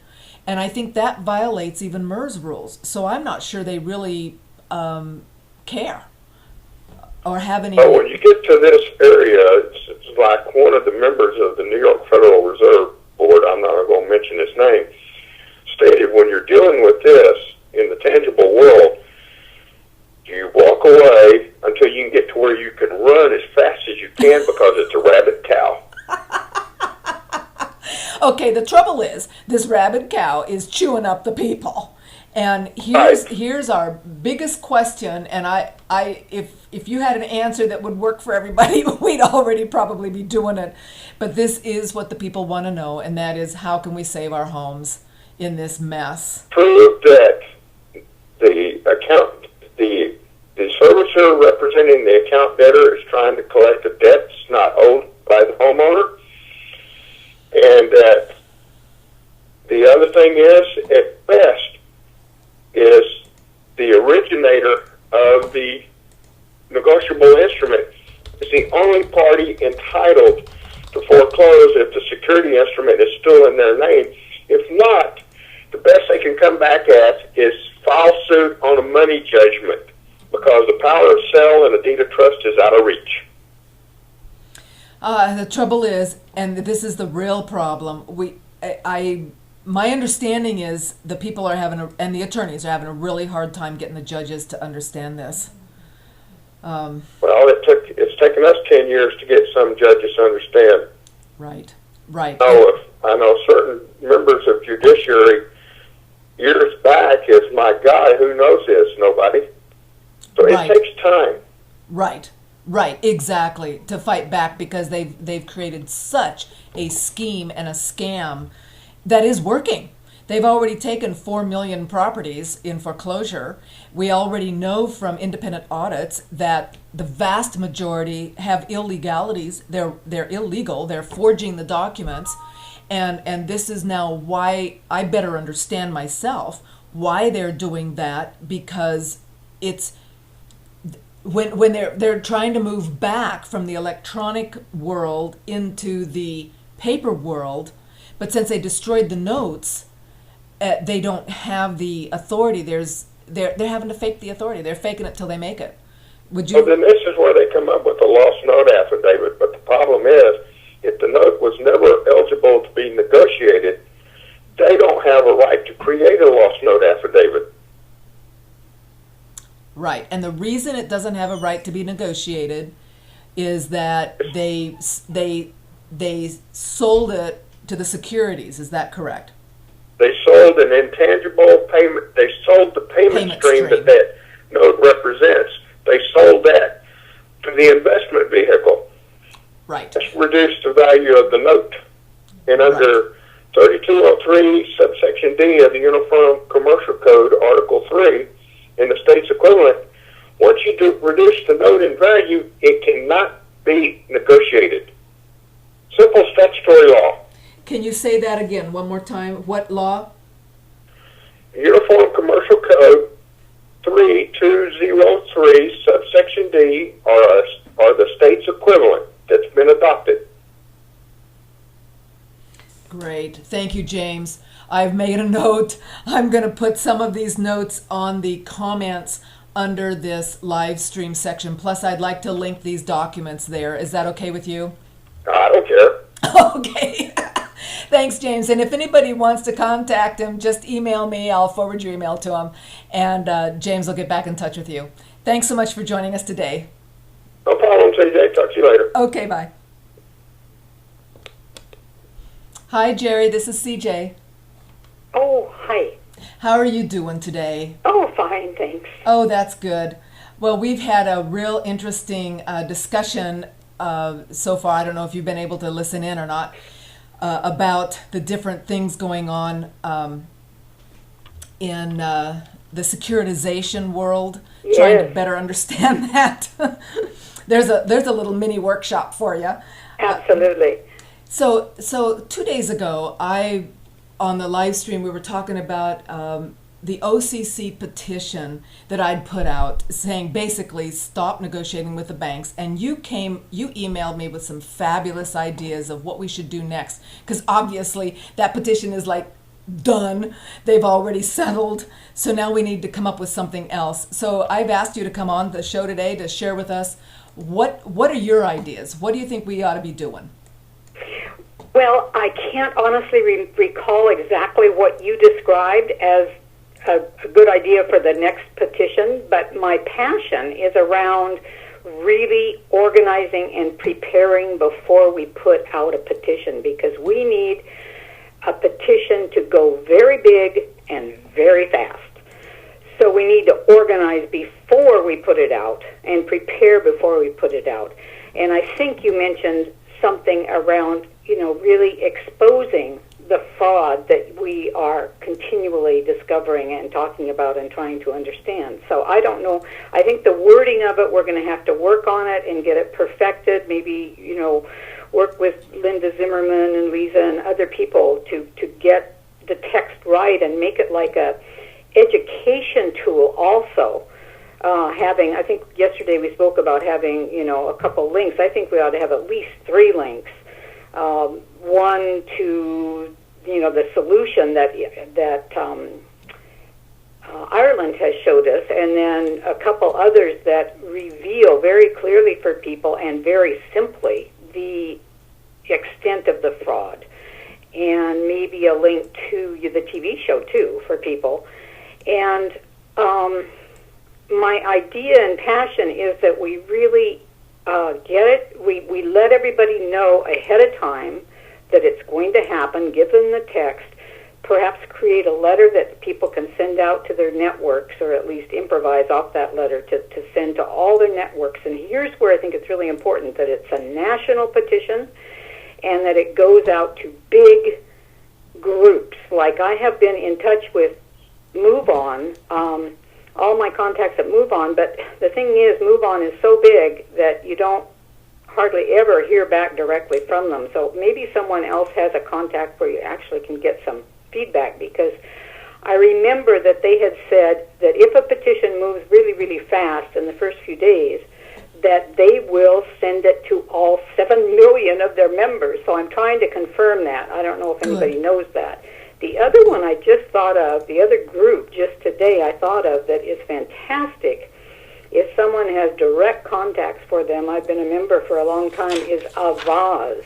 And I think that violates even MERS rules. So I'm not sure they really care or have any... When you get to this area, it's like one of the members of the New York Federal Reserve Board, I'm not going to mention his name, stated when you're dealing with this in the tangible world, you walk away until you can get to where you can run as fast as you can because it's a rabbit cow. Okay, the trouble is, this rabid cow is chewing up the people. And here's our biggest question, and if you had an answer that would work for everybody, we'd already probably be doing it. But this is what the people want to know, and that is, how can we save our homes in this mess? Prove that the servicer representing the account debtor is trying to collect a debt that's not owed by the homeowner, and that the other thing is, at best, is the originator of the negotiable instrument is the only party entitled to foreclose if the security instrument is still in their name. If not, the best they can come back at is file suit on a money judgment, because the power of sale and a deed of trust is out of reach. The trouble is, and this is the real problem, my understanding is the people are and the attorneys are having a really hard time getting the judges to understand this. Well, it's taken us 10 years to get some judges to understand. Right. I know certain members of judiciary years back is, my God, who knows this? Nobody. So it takes time. Right, exactly, to fight back, because they've created such a scheme and a scam that is working. They've already taken 4 million properties in foreclosure. We already know from independent audits that the vast majority have illegalities. They're illegal. They're forging the documents. And this is now why I better understand myself why they're doing that, because it's when they're trying to move back from the electronic world into the paper world, but since they destroyed the notes, they don't have the authority. They're having to fake the authority. They're faking it till they make it. Would you? Well, then this is where they come up with the lost note affidavit. But the problem is, if the note was never eligible to be negotiated, they don't have a right to create a lost note affidavit. Right, and the reason it doesn't have a right to be negotiated is that they sold it to the securities. Is that correct? They sold an intangible payment. They sold the payment stream that note represents. They sold that to the investment vehicle. Right. That's reduced the value of the note. And under 3203 subsection D of the Uniform Commercial Code, Article 3, in the state's equivalent, once you reduce the note in value, it cannot be negotiated. Simple statutory law. Can you say that again one more time? What law? Uniform Commercial Code 3203 subsection D are the state's equivalent that's been adopted. Great. Thank you, James. I've made a note. I'm going to put some of these notes on the comments under this live stream section. Plus, I'd like to link these documents there. Is that okay with you? I don't care. Okay. Thanks, James. And if anybody wants to contact him, just email me. I'll forward your email to him. And James will get back in touch with you. Thanks so much for joining us today. No problem, CJ. Talk to you later. Okay, bye. Hi, Jerry. This is CJ. Oh, hi. How are you doing today? Oh, fine, thanks. Oh, that's good. Well, we've had a real interesting discussion so far. I don't know if you've been able to listen in or not, about the different things going on in the securitization world, Yes. trying to better understand that. There's a little mini workshop for you. Absolutely. So 2 days ago, on the live stream, we were talking about the OCC petition that I'd put out saying basically stop negotiating with the banks. And you emailed me with some fabulous ideas of what we should do next. Because obviously that petition is like done. They've already settled. So now we need to come up with something else. So I've asked you to come on the show today to share with us what are your ideas? What do you think we ought to be doing? Well, I can't honestly recall exactly what you described as a good idea for the next petition, but my passion is around really organizing and preparing before we put out a petition, because we need a petition to go very big and very fast. So we need to organize before we put it out and prepare before we put it out. And I think you mentioned something around, really exposing the fraud that we are continually discovering and talking about and trying to understand. So I don't know. I think the wording of it, we're going to have to work on it and get it perfected. Maybe, work with Linda Zimmerman and Lisa and other people to get the text right and make it like a education tool also. I think yesterday we spoke about having, a couple links. I think we ought to have at least 3 links. One to, the solution that Ireland has showed us, and then a couple others that reveal very clearly for people and very simply the extent of the fraud. And maybe a link to the TV show, too, for people. And my idea and passion is that we really get it. We let everybody know ahead of time that it's going to happen, give them the text, perhaps create a letter that people can send out to their networks, or at least improvise off that letter to send to all their networks. And here's where I think it's really important, that it's a national petition and that it goes out to big groups. Like I have been in touch with Move On, all my contacts at Move On, but the thing is, Move On is so big that you don't hardly ever hear back directly from them. So maybe someone else has a contact where you actually can get some feedback, because I remember that they had said that if a petition moves really, really fast in the first few days, that they will send it to all 7 million of their members. So I'm trying to confirm that. I don't know if anybody knows that. The other one I just thought of, the other group just today I thought of that is fantastic, if someone has direct contacts for them, I've been a member for a long time, is Avaz,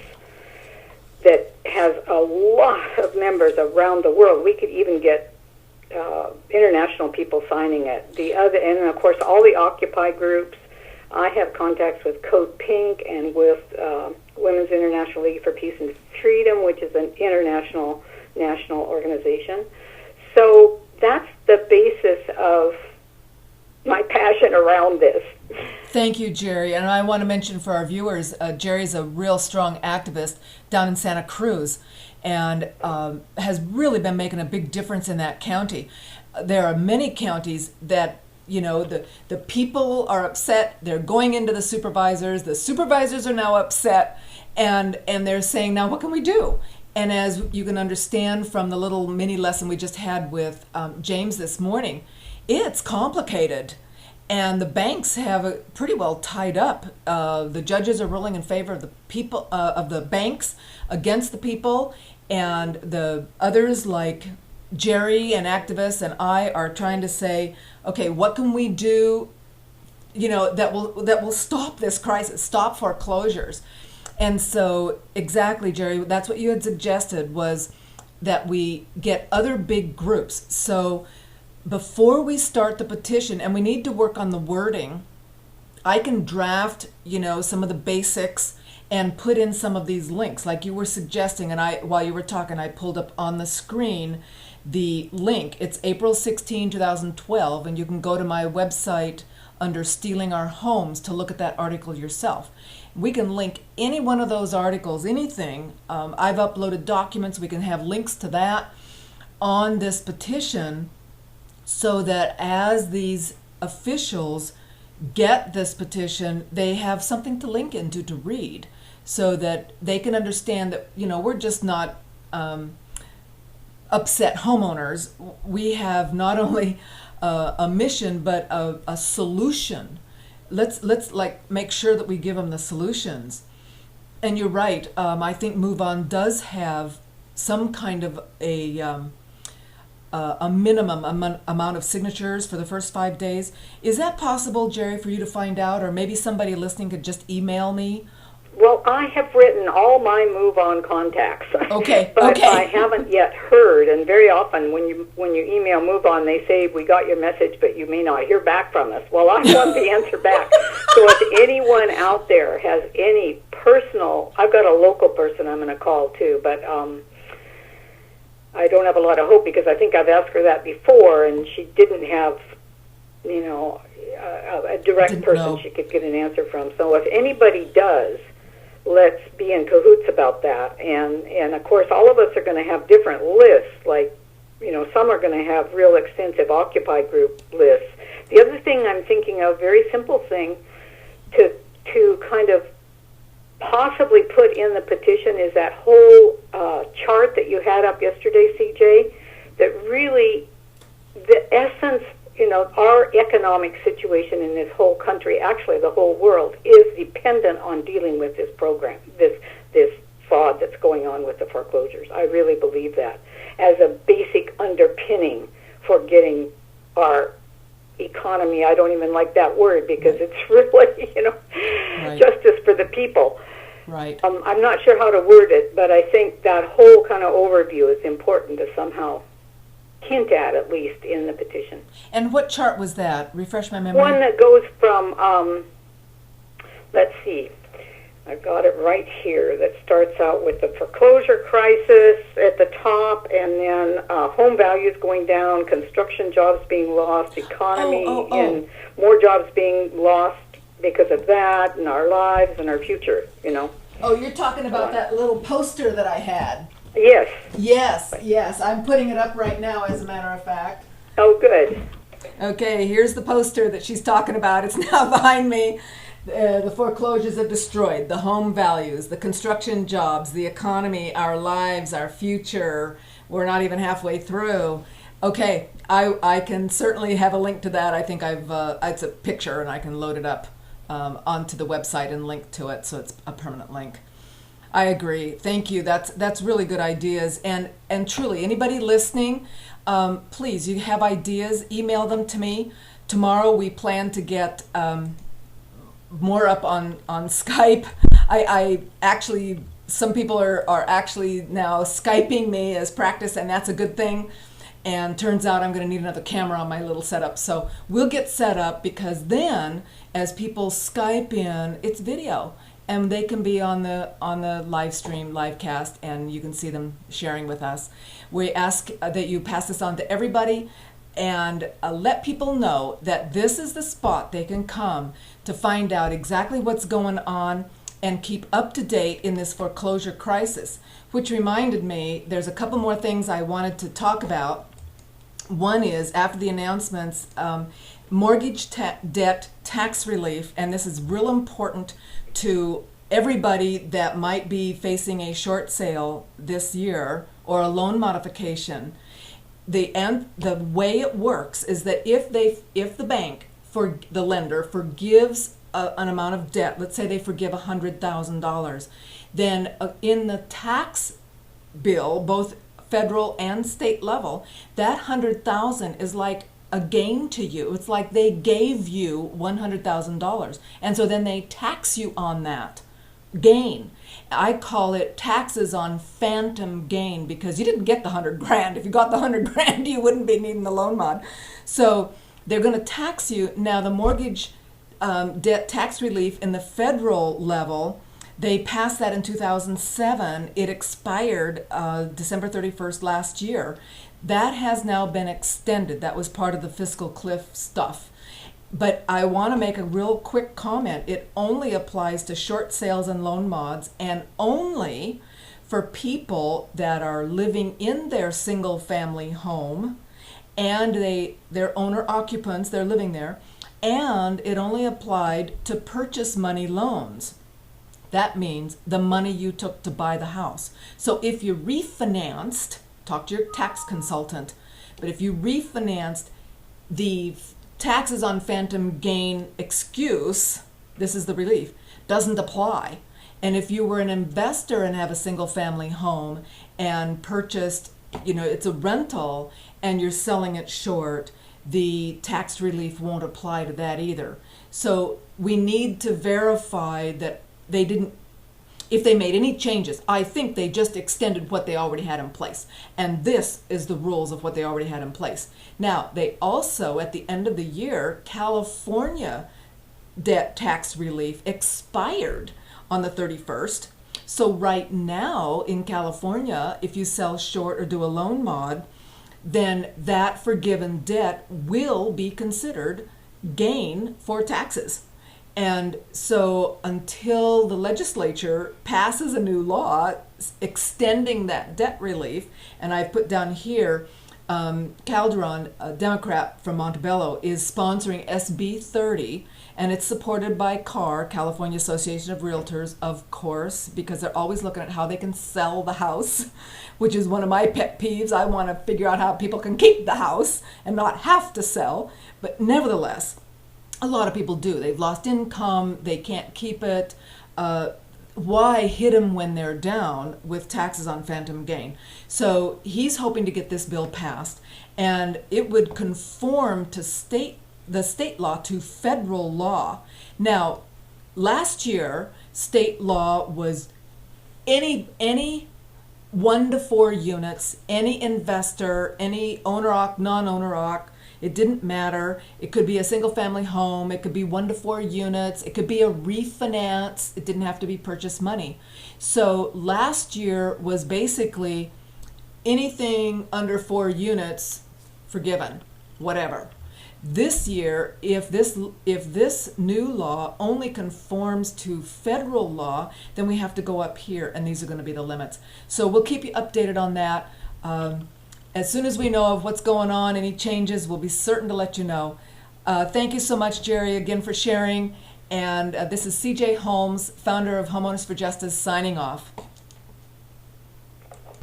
that has a lot of members around the world. We could even get international people signing it. And of course, all the Occupy groups. I have contacts with Code Pink and with Women's International League for Peace and Freedom, which is an international national organization. So that's the basis of my passion around this. Thank you, Jerry. And I want to mention for our viewers, Jerry's a real strong activist down in Santa Cruz and has really been making a big difference in that county. There are many counties that, the people are upset. They're going into the supervisors are now upset, and they're saying, now what can we do? And as you can understand from the little mini lesson we just had with James this morning, it's complicated. And the banks have it pretty well tied up. The judges are ruling in favor of the people, of the banks against the people, and the others like Jerry and activists and I are trying to say, okay, what can we do, that will stop this crisis, stop foreclosures. And so exactly, Jerry, that's what you had suggested, was that we get other big groups. So before we start the petition, and we need to work on the wording, I can draft, some of the basics and put in some of these links like you were suggesting. And while you were talking, I pulled up on the screen the link. It's April 16, 2012, and you can go to my website under Stealing Our Homes to look at that article yourself. We can link any one of those articles, anything. I've uploaded documents. We can have links to that on this petition, so that as these officials get this petition, they have something to link into to read, so that they can understand that, we're just not upset homeowners. We have not only a mission, but a solution. Let's make sure that we give them the solutions. And you're right. I think Move On does have some kind of a minimum amount of signatures for the first 5 days. Is that possible, Jerry, for you to find out? Or maybe somebody listening could just email me? Well, I have written all my Move On contacts. Okay. But I haven't yet heard, and very often when you email Move On, they say, we got your message, but you may not hear back from us. Well, I want the answer back. So if anyone out there has any personal, I've got a local person I'm going to call too, but I don't have a lot of hope because I think I've asked her that before, and she didn't have, a direct person she could get an answer from. So if anybody does, let's be in cahoots about that. And of course, all of us are going to have different lists. Like, some are going to have real extensive Occupy group lists. The other thing I'm thinking of, very simple thing, to kind of possibly put in the petition is that whole chart that you had up yesterday, CJ, that really, the essence, our economic situation in this whole country, actually the whole world, is dependent on dealing with this program, this fraud that's going on with the foreclosures. I really believe that as a basic underpinning for getting our economy. I don't even like that word because it's really, justice for the people. Right. I'm not sure how to word it, but I think that whole kind of overview is important to somehow hint at least, in the petition. And what chart was that? Refresh my memory. One that goes from, let's see, I've got it right here, that starts out with the foreclosure crisis at the top, and then home values going down, construction jobs being lost, economy, and more jobs being lost because of that, and our lives and our future, Oh, you're talking about that little poster that I had. Yes. Yes. I'm putting it up right now, as a matter of fact. Oh, good. Okay, here's the poster that she's talking about. It's now behind me. The foreclosures have destroyed the home values, the construction jobs, the economy, our lives, our future. We're not even halfway through. Okay, I can certainly have a link to that. I think it's a picture, and I can load it up onto the website and link to it, so it's a permanent link. I agree. Thank you. That's really good ideas. And truly, anybody listening, please, you have ideas, email them to me. Tomorrow we plan to get more up on Skype. I actually, some people are actually now Skyping me as practice, and that's a good thing. And turns out I'm going to need another camera on my little setup. So we'll get set up, because then as people Skype in, it's video. And they can be on the live stream, live cast, and you can see them sharing with us. We ask that you pass this on to everybody, and let people know that this is the spot they can come to find out exactly what's going on and keep up to date in this foreclosure crisis. Which reminded me, there's a couple more things I wanted to talk about. One is, after the announcements, mortgage debt tax relief, and this is real important to everybody that might be facing a short sale this year or a loan modification. The way it works is that if the bank, for the lender, forgives an amount of debt, let's say they forgive $100,000, then in the tax bill, both federal and state level, that $100,000 is like a gain to you. It's like they gave you $100,000, and so then they tax you on that gain. I call it taxes on phantom gain, because you didn't get the $100,000. If you got the $100,000, you wouldn't be needing the loan mod. So they're going to tax you. Now, the mortgage debt tax relief in the federal level, they passed that in 2007. It expired December 31st last year. That has now been extended. That was part of the fiscal cliff stuff. But I want to make a real quick comment. It only applies to short sales and loan mods, and only for people that are living in their single family home, and they're owner occupants, they're living there, and it only applied to purchase money loans. That means the money you took to buy the house. So if you refinanced, talk to your tax consultant, but if you refinanced, the taxes on phantom gain excuse, this is the relief, doesn't apply. And if you were an investor and have a single family home and purchased, it's a rental and you're selling it short, the tax relief won't apply to that either. So we need to verify that they didn't, if they made any changes. I think they just extended what they already had in place. And this is the rules of what they already had in place. Now, they also, at the end of the year, California debt tax relief expired on the 31st. So right now in California, if you sell short or do a loan mod, then that forgiven debt will be considered gain for taxes. And so until the legislature passes a new law extending that debt relief, and I've put down here, Calderon, a Democrat from Montebello, is sponsoring SB 30, and it's supported by CAR, California Association of Realtors, of course, because they're always looking at how they can sell the house, which is one of my pet peeves. I want to figure out how people can keep the house and not have to sell. But nevertheless, a lot of people do. They've lost income, they can't keep it. Why hit them when they're down with taxes on phantom gain? So he's hoping to get this bill passed, and it would conform to the state law to federal law. Now, last year, state law was any 1 to 4 units, any investor, any owner-occ, non-owner-occ, it didn't matter. It could be a single family home. It could be 1 to 4 units. It could be a refinance. It didn't have to be purchase money. So last year was basically anything under 4 units forgiven, whatever. This year, if this new law only conforms to federal law, then we have to go up here, and these are going to be the limits. So we'll keep you updated on that. As soon as we know of what's going on, any changes, we'll be certain to let you know. Thank you so much, Jerry, again for sharing. And this is CJ Holmes, founder of Homeowners for Justice, signing off.